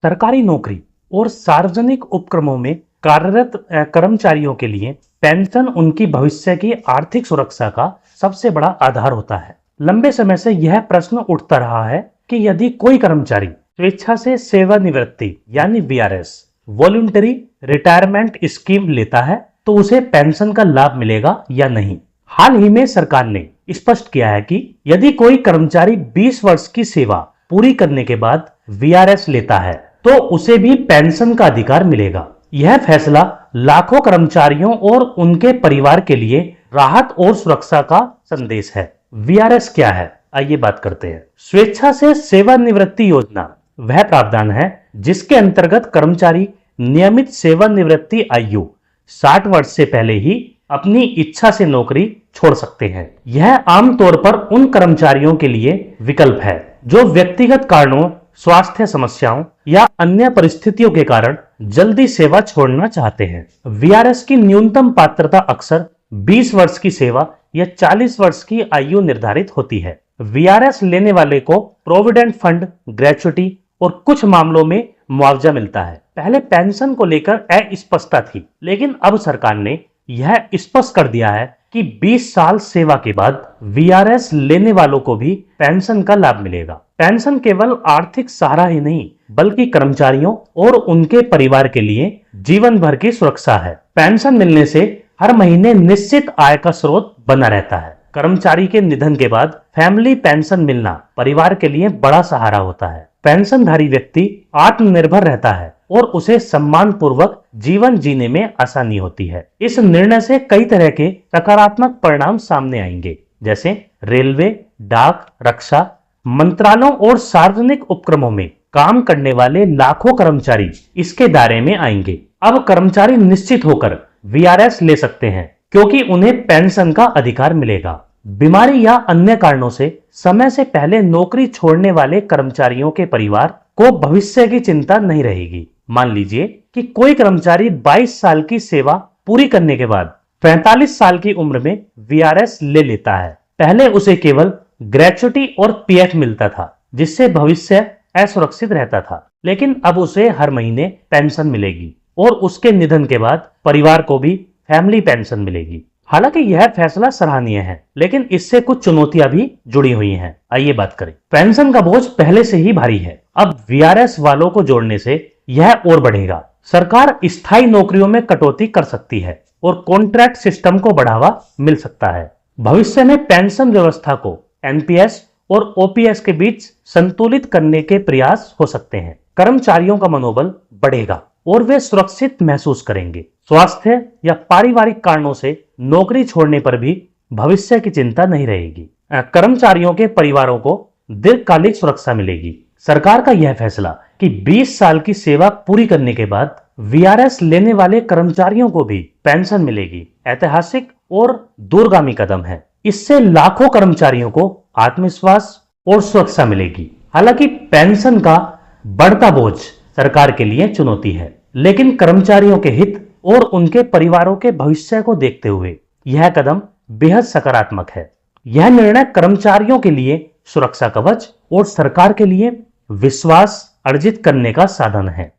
सरकारी नौकरी और सार्वजनिक उपक्रमों में कार्यरत कर्मचारियों के लिए पेंशन उनकी भविष्य की आर्थिक सुरक्षा का सबसे बड़ा आधार होता है। लंबे समय से यह प्रश्न उठता रहा है कि यदि कोई कर्मचारी स्वेच्छा से सेवानिवृत्ति यानी वीआरएस वॉलंटरी रिटायरमेंट स्कीम लेता है तो उसे पेंशन का लाभ मिलेगा या नहीं। हाल ही में सरकार ने स्पष्ट किया है कि यदि कोई कर्मचारी 20 वर्ष की सेवा पूरी करने के बाद वीआरएस लेता है तो उसे भी पेंशन का अधिकार मिलेगा। यह फैसला लाखों कर्मचारियों और उनके परिवार के लिए राहत और सुरक्षा का संदेश है। वीआरएस क्या है, आइए बात करते हैं। स्वेच्छा से सेवानिवृत्ति योजना वह प्रावधान है जिसके अंतर्गत कर्मचारी नियमित सेवानिवृत्ति आयु 60 वर्ष से पहले ही अपनी इच्छा से नौकरी छोड़ सकते हैं। यह आमतौर पर उन कर्मचारियों के लिए विकल्प है जो व्यक्तिगत कारणों, स्वास्थ्य समस्याओं या अन्य परिस्थितियों के कारण जल्दी सेवा छोड़ना चाहते हैं। वीआरएस की न्यूनतम पात्रता अक्सर 20 वर्ष की सेवा या 40 वर्ष की आयु निर्धारित होती है। वीआरएस लेने वाले को प्रोविडेंट फंड, ग्रेच्युटी और कुछ मामलों में मुआवजा मिलता है। पहले पेंशन को लेकर अस्पष्टता थी, लेकिन अब सरकार ने यह स्पष्ट कर दिया है कि 20 साल सेवा के बाद वीआरएस लेने वालों को भी पेंशन का लाभ मिलेगा। पेंशन केवल आर्थिक सहारा ही नहीं बल्कि कर्मचारियों और उनके परिवार के लिए जीवन भर की सुरक्षा है। पेंशन मिलने से हर महीने निश्चित आय का स्रोत बना रहता है। कर्मचारी के निधन के बाद फैमिली पेंशन मिलना परिवार के लिए बड़ा सहारा होता है। पेंशनधारी व्यक्ति आत्मनिर्भर रहता है और उसे सम्मान पूर्वक जीवन जीने में आसानी होती है। इस निर्णय से कई तरह के सकारात्मक परिणाम सामने आएंगे, जैसे रेलवे, डाक, रक्षा मंत्रालयों और सार्वजनिक उपक्रमों में काम करने वाले लाखों कर्मचारी इसके दायरे में आएंगे। अब कर्मचारी निश्चित होकर वीआरएस ले सकते हैं क्योंकि उन्हें पेंशन का अधिकार मिलेगा। बीमारी या अन्य कारणों से समय से पहले नौकरी छोड़ने वाले कर्मचारियों के परिवार को भविष्य की चिंता नहीं रहेगी। मान लीजिए कि कोई कर्मचारी 22 साल की सेवा पूरी करने के बाद 45 साल की उम्र में वीआरएस ले लेता है। पहले उसे केवल ग्रेच्युटी और पीएफ मिलता था जिससे भविष्य असुरक्षित रहता था, लेकिन अब उसे हर महीने पेंशन मिलेगी और उसके निधन के बाद परिवार को भी फैमिली पेंशन मिलेगी। हालांकि यह फैसला सराहनीय है, लेकिन इससे कुछ चुनौतियां भी जुड़ी हुई हैं। आइए बात करें। पेंशन का बोझ पहले से ही भारी है, अब वीआरएस वालों को जोड़ने से यह और बढ़ेगा। सरकार स्थायी नौकरियों में कटौती कर सकती है और कॉन्ट्रैक्ट सिस्टम को बढ़ावा मिल सकता है। भविष्य में पेंशन व्यवस्था को एनपीएस और ओपीएस के बीच संतुलित करने के प्रयास हो सकते हैं। कर्मचारियों का मनोबल बढ़ेगा और वे सुरक्षित महसूस करेंगे। स्वास्थ्य या पारिवारिक कारणों से नौकरी छोड़ने पर भी भविष्य की चिंता नहीं रहेगी। कर्मचारियों के परिवारों को दीर्घकालिक सुरक्षा मिलेगी। सरकार का यह फैसला कि 20 साल की सेवा पूरी करने के बाद वीआरएस लेने वाले कर्मचारियों को भी पेंशन मिलेगी, ऐतिहासिक और दूरगामी कदम है। इससे लाखों कर्मचारियों को आत्मविश्वास और सुरक्षा मिलेगी। हालांकि पेंशन का बढ़ता बोझ सरकार के लिए चुनौती है, लेकिन कर्मचारियों के हित और उनके परिवारों के भविष्य को देखते हुए यह कदम बेहद सकारात्मक है। यह निर्णय कर्मचारियों के लिए सुरक्षा कवच और सरकार के लिए विश्वास अर्जित करने का साधन है।